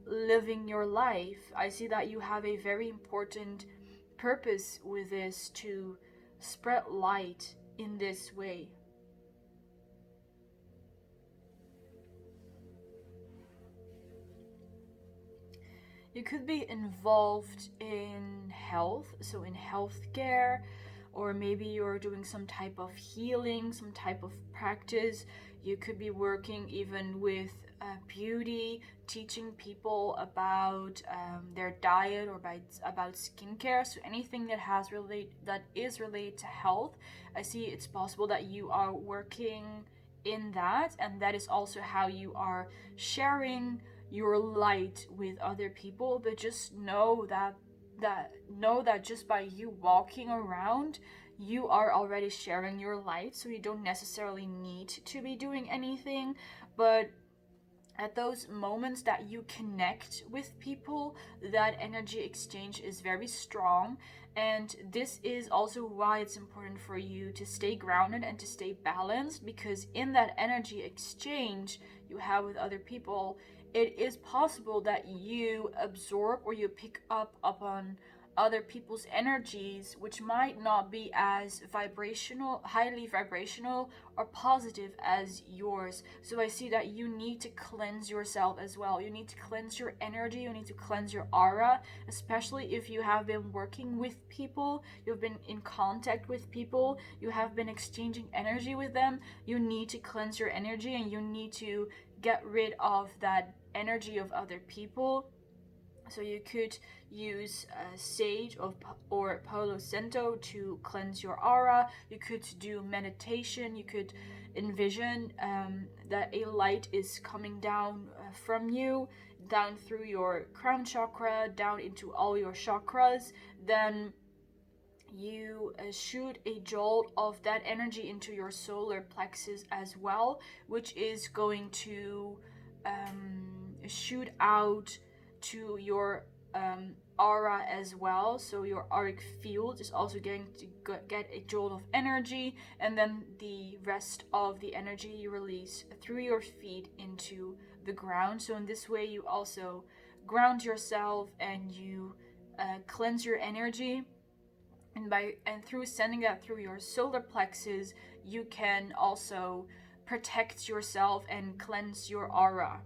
living your life. I see that you have a very important purpose with this, to spread light in this way. You could be involved in health, so in healthcare, or maybe you're doing some type of healing, some type of practice. You could be working even with beauty, teaching people about their diet, or about skincare. So anything that is related to health. I see it's possible that you are working in that, and that is also how you are sharing your light with other people. But just know that just by you walking around, you are already sharing your light. So you don't necessarily need to be doing anything, but at those moments that you connect with people, that energy exchange is very strong. And this is also why it's important for you to stay grounded and to stay balanced, because in that energy exchange you have with other people, it is possible that you absorb or you pick up upon other people's energies, which might not be as highly vibrational or positive as yours. So I see that you need to cleanse yourself as well. You need to cleanse your energy, you need to cleanse your aura, especially if you have been working with people, you've been in contact with people, you have been exchanging energy with them. You need to cleanse your energy, and you need to get rid of that energy of other people. So you could use sage or Palo Santo to cleanse your aura. You could do meditation. You could envision that a light is coming down from you, down through your crown chakra, down into all your chakras. Then you shoot a jolt of that energy into your solar plexus as well, which is going to shoot out to your aura as well. So your auric field is also going to get a jolt of energy, and then the rest of the energy you release through your feet into the ground. So in this way you also ground yourself, and you cleanse your energy. And through sending that through your solar plexus, you can also protect yourself and cleanse your aura.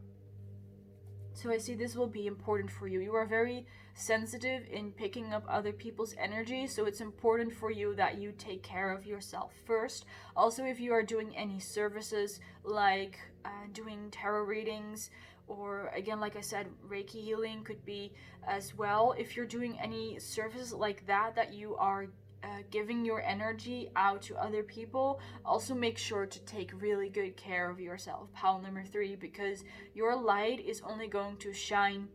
So I see this will be important for you. You are very sensitive in picking up other people's energy, so it's important for you that you take care of yourself first. Also, if you are doing any services like doing tarot readings, or again, like I said, Reiki healing could be as well. If you're doing any services like that you are giving your energy out to other people, also make sure to take really good care of yourself. Pile number 3, because your light is only going to shine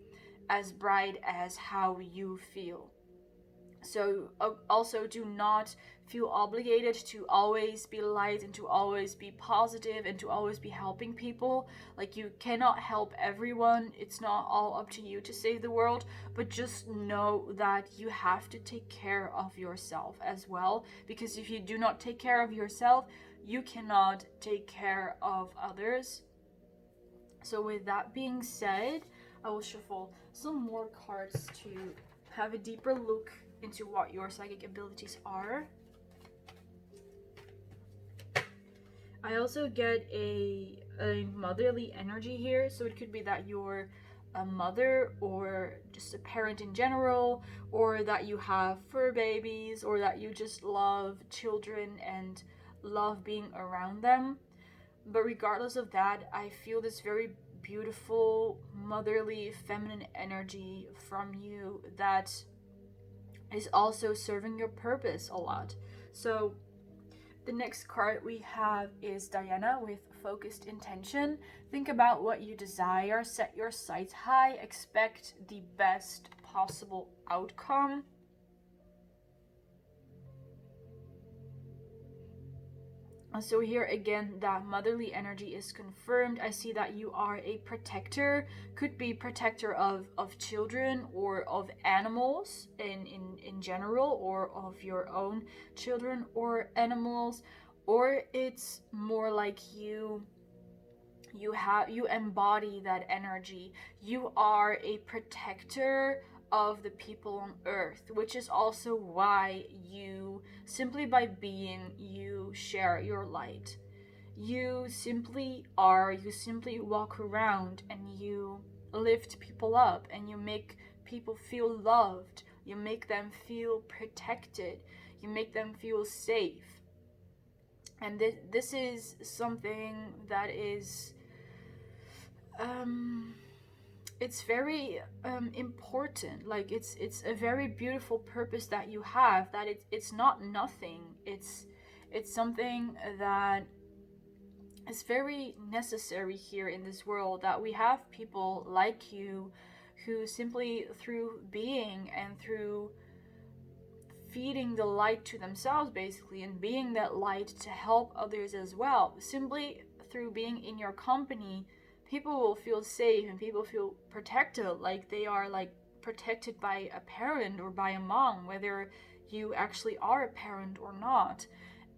as bright as how you feel. So also do not feel obligated to always be light and to always be positive and to always be helping people. Like, you cannot help everyone. It's not all up to you to save the world, but just know that you have to take care of yourself as well, because if you do not take care of yourself, you cannot take care of others. So with that being said, I will shuffle some more cards to have a deeper look into what your psychic abilities are. I also get a motherly energy here, so it could be that you're a mother or just a parent in general, or that you have fur babies, or that you just love children and love being around them. But regardless of that, I feel this very beautiful motherly feminine energy from you that is also serving your purpose a lot. So The next card we have is Diana with focused intention. Think about what you desire, set your sights high, expect the best possible outcome. So here again, that motherly energy is confirmed. I see that you are a protector, could be protector of children or of animals in general, or of your own children or animals, or it's more like you embody that energy. You are a protector of the people on earth, which is also why you, simply by being, you share your light. You simply walk around and you lift people up, and you make people feel loved, you make them feel protected, you make them feel safe. And this is something that is it's very important. Like it's a very beautiful purpose that you have, that it's not nothing. It's something that is very necessary here in this world, that we have people like you who simply through being and through feeding the light to themselves basically, and being that light to help others as well, simply through being in your company, people will feel safe and people feel protected, like they are like protected by a parent or by a mom, whether you actually are a parent or not.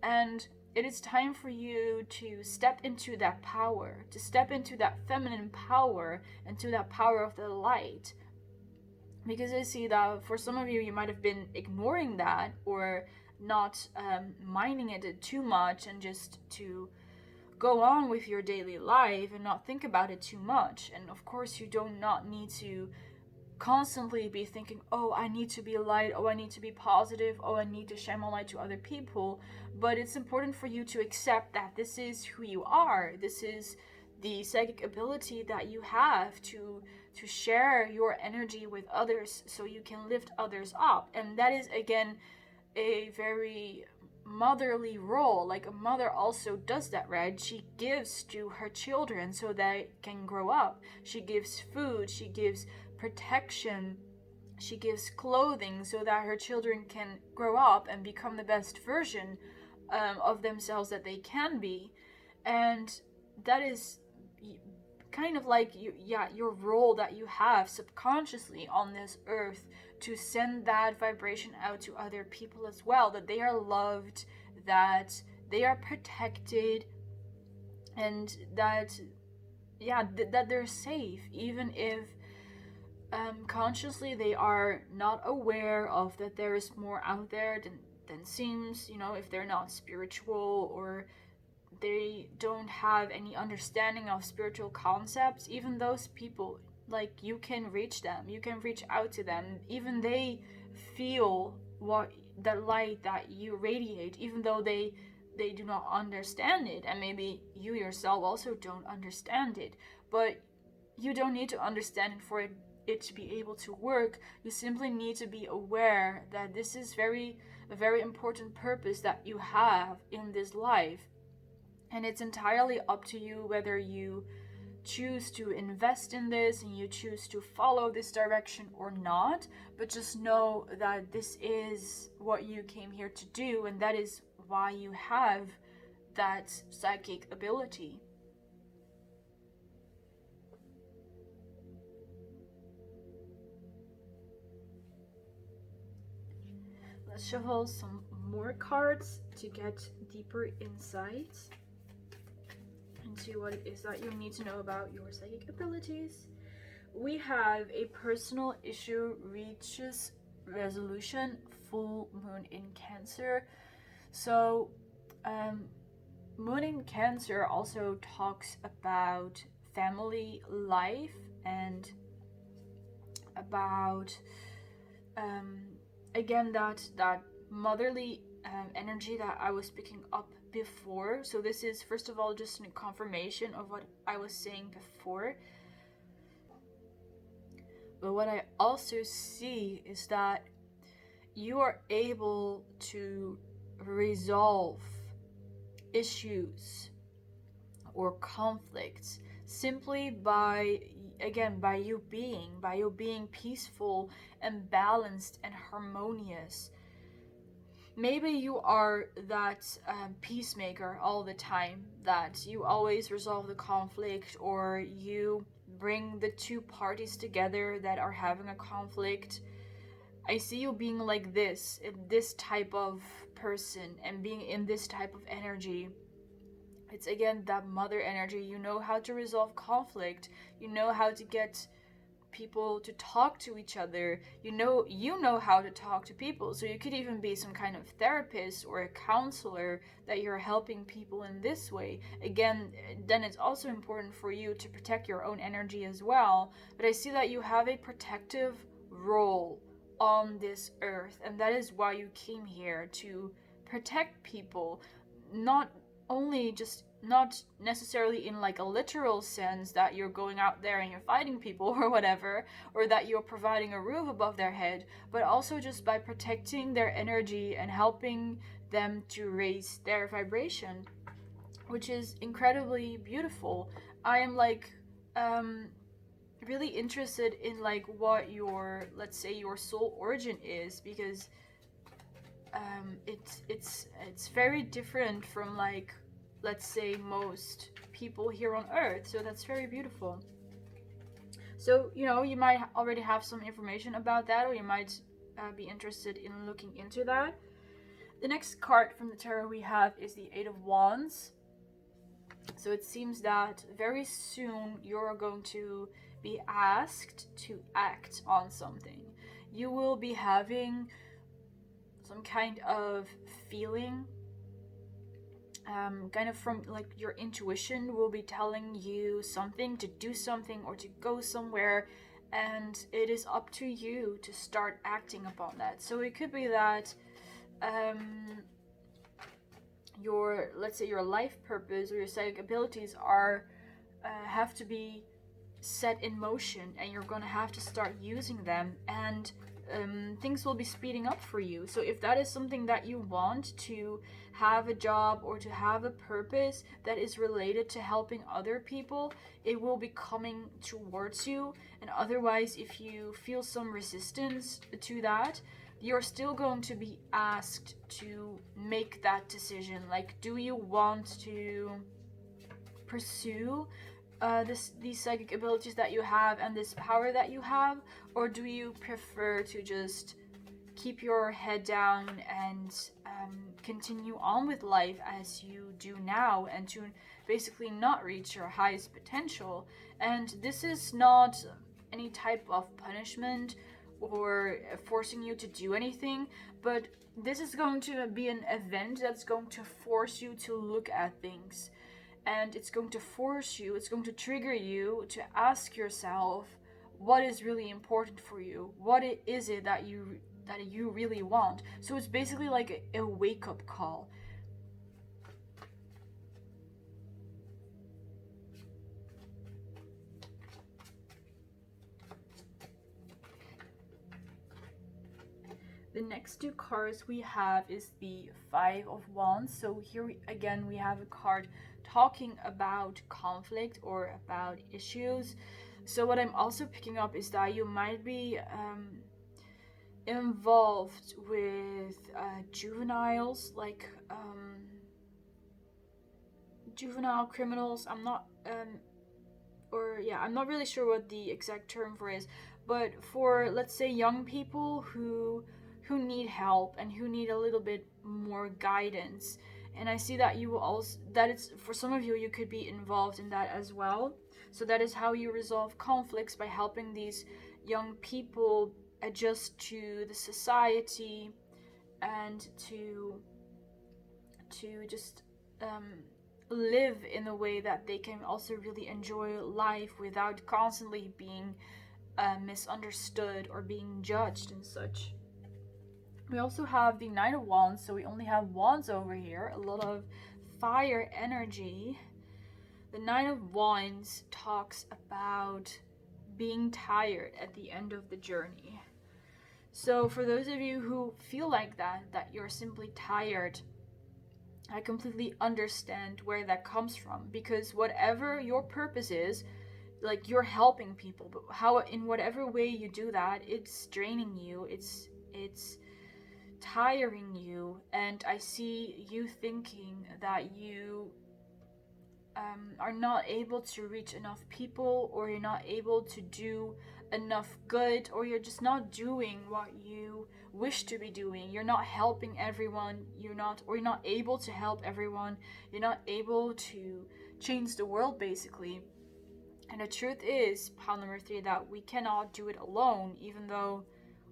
And it is time for you to step into that power, to step into that feminine power, into that power of the light. Because I see that for some of you, you might have been ignoring that, or not minding it too much, and just to go on with your daily life and not think about it too much. And of course, you do not need to constantly be thinking, oh, I need to be light, oh, I need to be positive, oh, I need to shine my light to other people. But it's important for you to accept that this is who you are. This is the psychic ability that you have to share your energy with others, so you can lift others up. And that is again a very motherly role. Like a mother also does that, right? She gives to her children so they can grow up. She gives food, she gives protection, she gives clothing so that her children can grow up and become the best version of themselves that they can be. And that is kind of like your role that you have subconsciously on this earth, to send that vibration out to other people as well, that they are loved, that they are protected, and that that they're safe, even if consciously they are not aware of that there is more out there than seems, if they're not spiritual, or they don't have any understanding of spiritual concepts. Even those people, like, you can reach them, you can reach out to them, even they feel what the light that you radiate, even though they do not understand it, and maybe you yourself also don't understand it. But you don't need to understand it for it to be able to work. You simply need to be aware that this is a very important purpose that you have in this life. And it's entirely up to you whether you choose to invest in this and you choose to follow this direction or not. But just know that this is what you came here to do, and that is why you have that psychic ability. Let's shuffle some more cards to get deeper insights into what it is that you need to know about your psychic abilities. We have a personal issue reaches resolution, full moon in Cancer. So moon in Cancer also talks about family life and about again that motherly energy that I was picking up before. So this is first of all just a confirmation of what I was saying before. But what I also see is that you are able to resolve issues or conflicts simply by, again, by you being peaceful and balanced and harmonious. Maybe you are that peacemaker all the time, that you always resolve the conflict, or you bring the two parties together that are having a conflict. I see you being like this type of person, and being in this type of energy. It's again that mother energy. You know how to resolve conflict. You know how to get people to talk to each other. You know how to talk to people. So you could even be some kind of therapist or a counselor, that you're helping people in this way. Again, then it's also important for you to protect your own energy as well. But I see that you have a protective role on this earth, and that is why you came here, to protect people. Not only just, not necessarily in like a literal sense that you're going out there and you're fighting people or whatever, or that you're providing a roof above their head, but also just by protecting their energy and helping them to raise their vibration, which is incredibly beautiful. I am like really interested in like what your, let's say, your soul origin is, because it's very different from, like, let's say, most people here on earth. So that's very beautiful. So, you know, you might already have some information about that, or you might be interested in looking into that. The next card from the tarot we have is the Eight of Wands. So it seems that very soon you're going to be asked to act on something. You will be having some kind of feeling, kind of from like your intuition will be telling you something, to do something or to go somewhere, and it is up to you to start acting upon that. So it could be that your, let's say, your life purpose or your psychic abilities are have to be set in motion, and you're gonna have to start using them, and things will be speeding up for you. So if that is something that you want, to have a job or to have a purpose that is related to helping other people, it will be coming towards you. And otherwise, if you feel some resistance to that, you're still going to be asked to make that decision. Like, do you want to pursue these psychic abilities that you have and this power that you have, or do you prefer to just keep your head down and continue on with life as you do now, and to basically not reach your highest potential? And this is not any type of punishment or forcing you to do anything, but this is going to be an event that's going to force you to look at things. And it's going to force you, it's going to trigger you to ask yourself, what is really important for you? What is it that you really want? So it's basically like a wake-up call. The next two cards we have is the Five of Wands. So here again we have a card talking about conflict or about issues. So what I'm also picking up is that you might be involved with juveniles, like juvenile criminals. I'm not I'm not really sure what the exact term for is, but for, let's say, young people who need help and who need a little bit more guidance. And I see that you will also, that it's, for some of you, you could be involved in that as well. So that is how you resolve conflicts, by helping these young people adjust to the society, and to just live in a way that they can also really enjoy life without constantly being misunderstood or being judged and such. We also have the Knight of Wands, so we only have wands over here, a lot of fire energy. The Knight of Wands talks about being tired at the end of the journey. So for those of you who feel like that you're simply tired I completely understand where that comes from, because whatever your purpose is, like, you're helping people, but how, in whatever way you do that, it's draining you, it's tiring you, and I see you thinking that you are not able to reach enough people, or you're not able to do enough good, or you're just not doing what you wish to be doing. You're not helping everyone, you're not able to help everyone, you're not able to change the world, basically. And the truth is, pile number 3, that we cannot do it alone, even though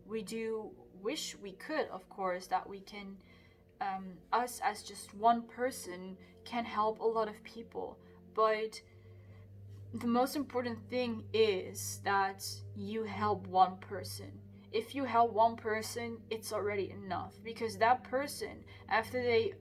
we do wish we could, of course, that we can, us as just one person can help a lot of people. But the most important thing is that you help one person. If you help one person, it's already enough, because that person, after they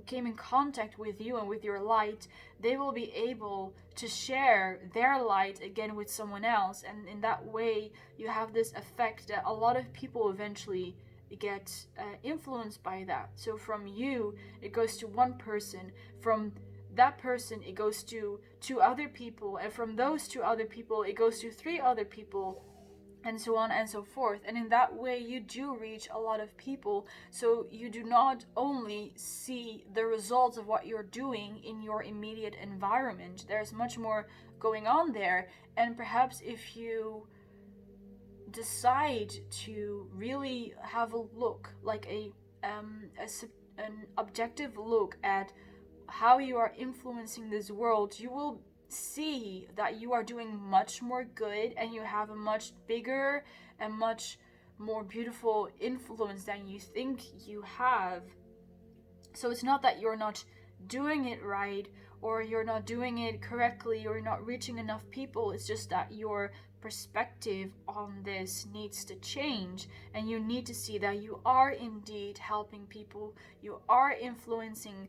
came in contact with you and with your light, they will be able to share their light again with someone else, and in that way you have this effect that a lot of people eventually get influenced by that. So from you, it goes to one person, from that person it goes to 2 other people, and from those 2 other people it goes to 3 other people, and so on and so forth. And in that way you do reach a lot of people, so you do not only see the results of what you're doing in your immediate environment. There's much more going on there, and perhaps if you decide to really have a look, like an objective look at how you are influencing this world, you will see that you are doing much more good, and you have a much bigger and much more beautiful influence than you think you have. So it's not that you're not doing it right, or you're not doing it correctly, or you're not reaching enough people. It's just that your perspective on this needs to change, and you need to see that you are indeed helping people, you are influencing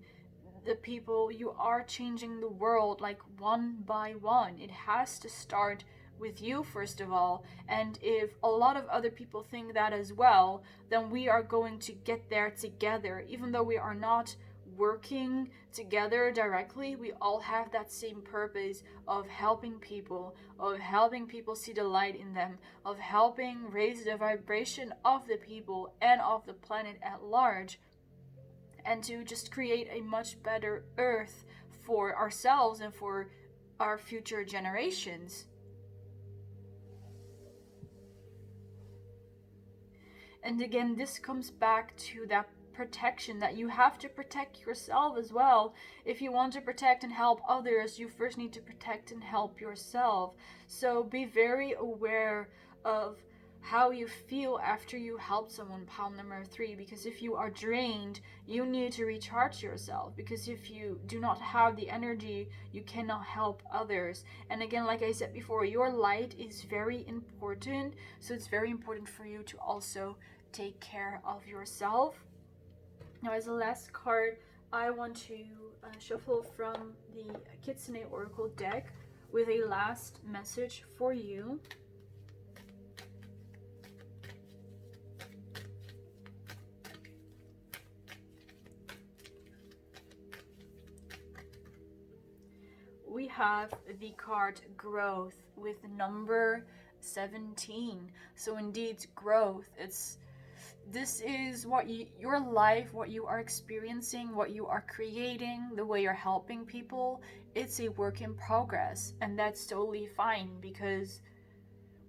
the people, you are changing the world, like, one by one. It has to start with you first of all, and if a lot of other people think that as well, then we are going to get there together. Even though we are not working together directly, we all have that same purpose of helping people see the light in them, of helping raise the vibration of the people and of the planet at large, and to just create a much better earth for ourselves and for our future generations. And again, this comes back to that protection, that you have to protect yourself as well. If you want to protect and help others, you first need to protect and help yourself. So be very aware of how you feel after you help someone, pile number 3, because if you are drained, you need to recharge yourself, because if you do not have the energy, you cannot help others. And again, like I said before, your light is very important, so it's very important for you to also take care of yourself. Now, as a last card, I want to shuffle from the Kitsune Oracle deck with a last message for you. We have the card Growth with number 17. So indeed, growth. This is what your life, what you are experiencing, what you are creating, the way you're helping people. It's a work in progress, and that's totally fine, because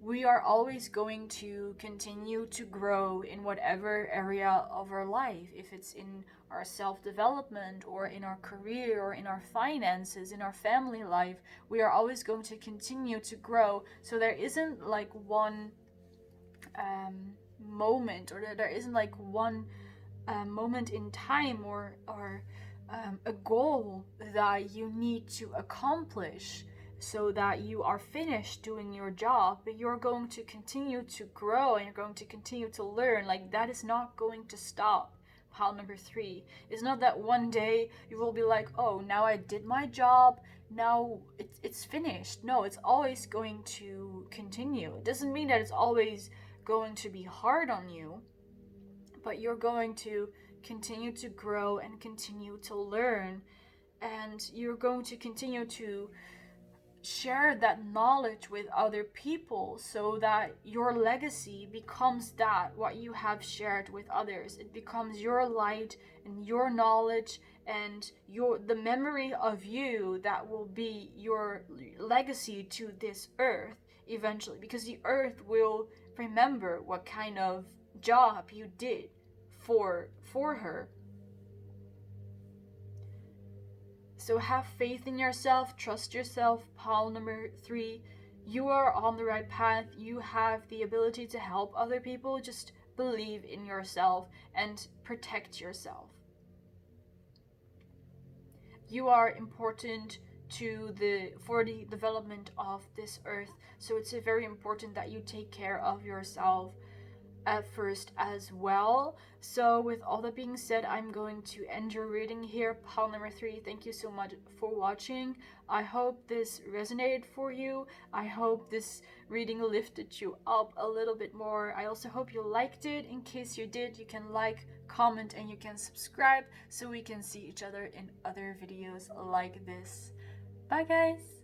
we are always going to continue to grow in whatever area of our life. If it's in our self-development, or in our career, or in our finances, in our family life, we are always going to continue to grow. So there isn't like one moment, or there isn't like one moment in time, or a goal that you need to accomplish so that you are finished doing your job. But you're going to continue to grow, and you're going to continue to learn. Like, that is not going to stop. Pile number 3. It's not that one day you will be like, oh, now I did my job, now it's finished. No, it's always going to continue. It doesn't mean that it's always going to be hard on you, but you're going to continue to grow and continue to learn, and you're going to continue to share that knowledge with other people, so that your legacy becomes that what you have shared with others. It becomes your light and your knowledge and the memory of you that will be your legacy to this earth eventually, because the earth will remember what kind of job you did for her. So have faith in yourself, trust yourself. Pile number 3, you are on the right path. You have the ability to help other people. Just believe in yourself and protect yourself. You are important for the development of this earth, so it's very important that you take care of yourself at first as well. So with all that being said, I'm going to end your reading here. Pile number 3, thank you so much for watching. I hope this resonated for you. I hope this reading lifted you up a little bit more. I also hope you liked it. In case you did, you can like, comment, and you can subscribe so we can see each other in other videos like this. Bye guys!